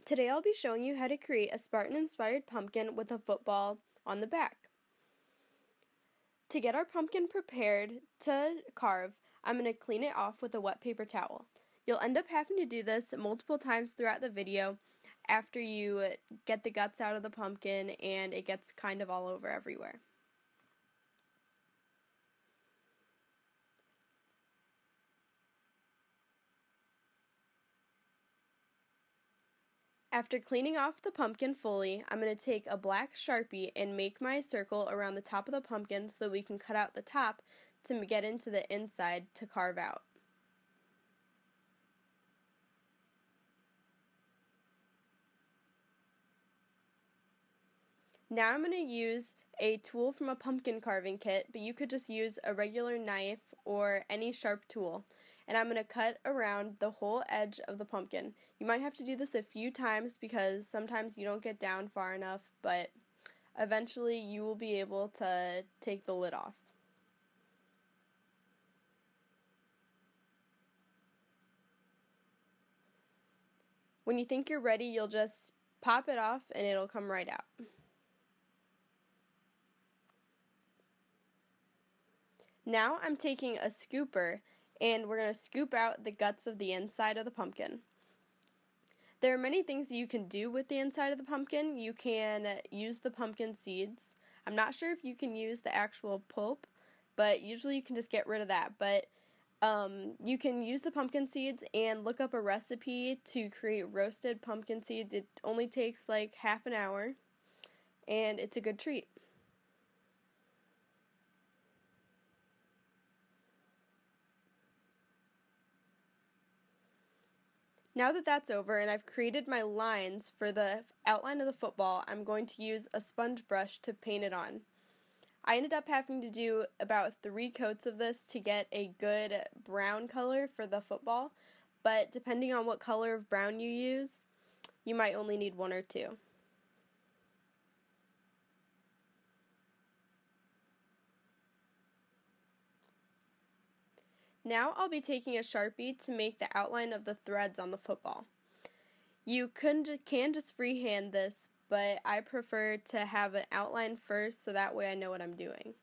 Today I'll be showing you how to create a Spartan-inspired pumpkin with a football on the back. To get our pumpkin prepared to carve, I'm going to clean it off with a wet paper towel. You'll end up having to do this multiple times throughout the video after you get the guts out of the pumpkin and it gets kind of all over everywhere. After cleaning off the pumpkin fully, I'm going to take a black Sharpie and make my circle around the top of the pumpkin so that we can cut out the top to get into the inside to carve out. Now I'm going to use a tool from a pumpkin carving kit, but you could just use a regular knife or any sharp tool. And I'm going to cut around the whole edge of the pumpkin. You might have to do this a few times because sometimes you don't get down far enough, but eventually you will be able to take the lid off. When you think you're ready, you'll just pop it off and it'll come right out. Now I'm taking a scooper and we're going to scoop out the guts of the inside of the pumpkin. There are many things that you can do with the inside of the pumpkin. You can use the pumpkin seeds. I'm not sure if you can use the actual pulp, but usually you can just get rid of that. But you can use the pumpkin seeds and look up a recipe to create roasted pumpkin seeds. It only takes like half an hour and it's a good treat. Now that that's over and I've created my lines for the outline of the football, I'm going to use a sponge brush to paint it on. I ended up having to do about 3 coats of this to get a good brown color for the football, but depending on what color of brown you use, you might only need 1 or 2. Now I'll be taking a Sharpie to make the outline of the threads on the football. You can just freehand this, but I prefer to have an outline first so that way I know what I'm doing.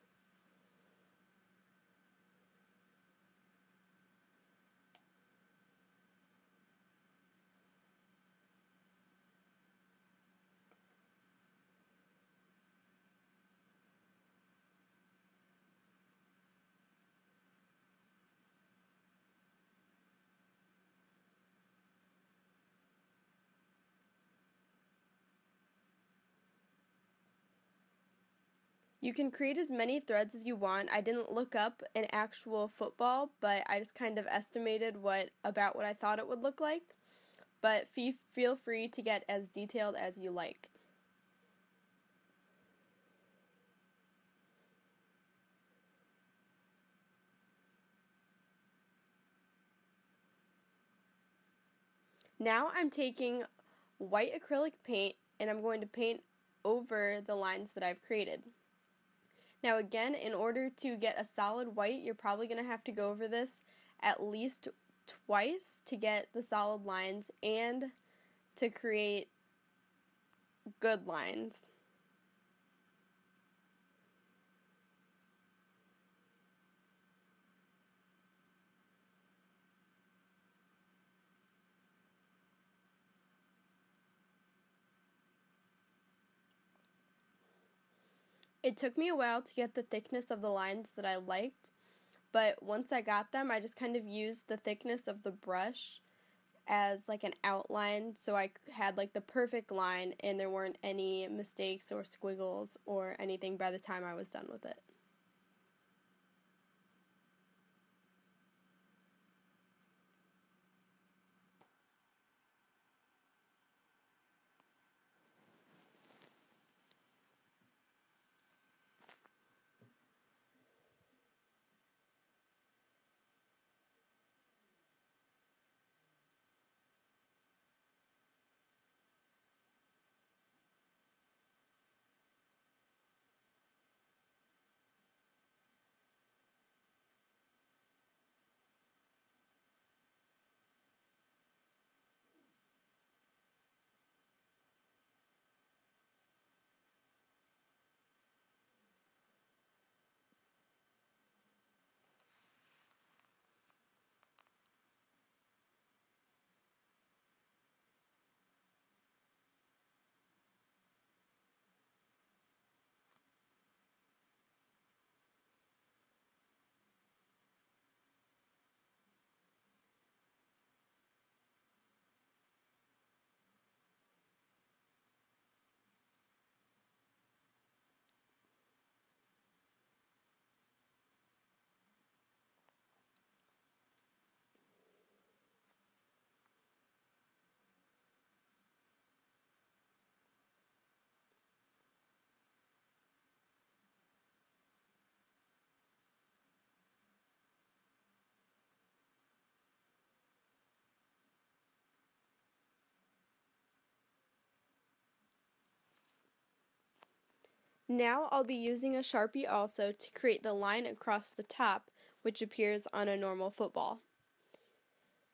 You can create as many threads as you want. I didn't look up an actual football, but I just kind of estimated about what I thought it would look like. But feel free to get as detailed as you like. Now I'm taking white acrylic paint and I'm going to paint over the lines that I've created. Now again, in order to get a solid white, you're probably going to have to go over this at least twice to get the solid lines and to create good lines. It took me a while to get the thickness of the lines that I liked, but once I got them, I just kind of used the thickness of the brush as like an outline so I had like the perfect line and there weren't any mistakes or squiggles or anything by the time I was done with it. Now I'll be using a Sharpie also to create the line across the top, which appears on a normal football.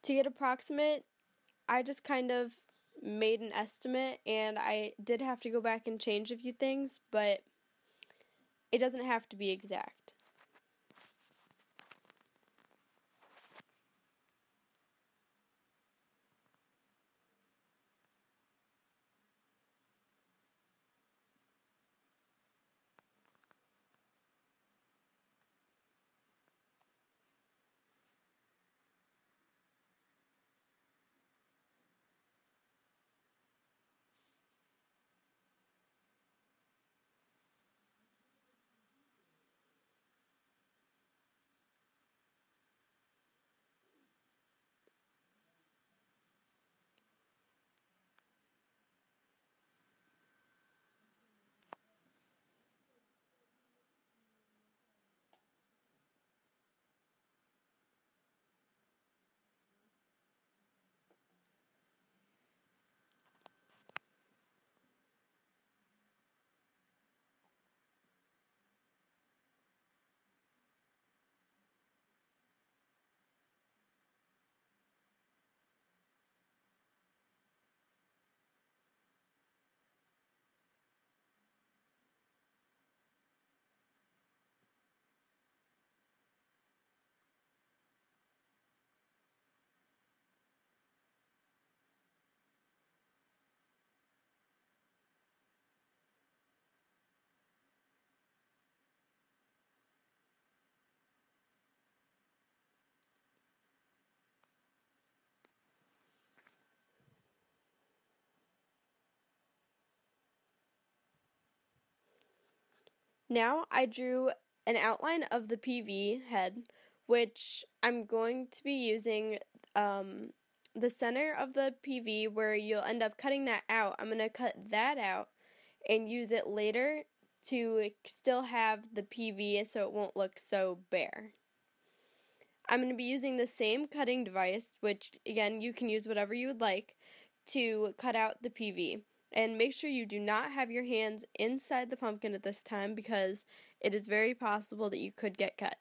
To get approximate, I just kind of made an estimate, and I did have to go back and change a few things, but it doesn't have to be exact. Now I drew an outline of the PV head, which I'm going to be using the center of the PV where you'll end up cutting that out. I'm going to cut that out and use it later to still have the PV so it won't look so bare. I'm going to be using the same cutting device, which again you can use whatever you would like, to cut out the PV. And make sure you do not have your hands inside the pumpkin at this time because it is very possible that you could get cut.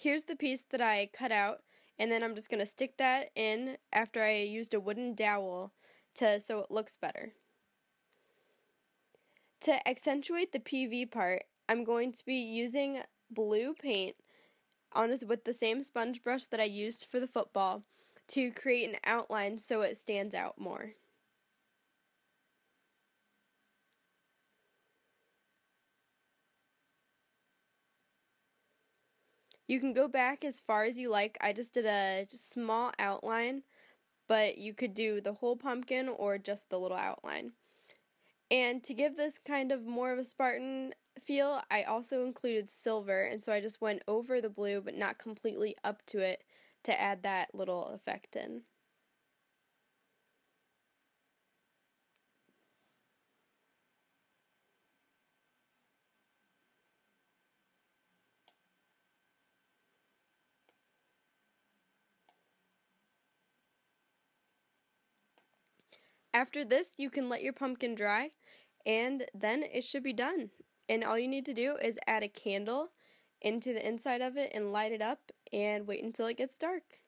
Here's the piece that I cut out, and then I'm just going to stick that in after I used a wooden dowel so it looks better. To accentuate the PV part, I'm going to be using blue paint with the same sponge brush that I used for the football to create an outline so it stands out more. You can go back as far as you like. I just did a small outline, but you could do the whole pumpkin or just the little outline. And to give this kind of more of a Spartan feel, I also included silver, and so I just went over the blue but not completely up to it to add that little effect in. After this, you can let your pumpkin dry, and then it should be done. And all you need to do is add a candle into the inside of it and light it up and wait until it gets dark.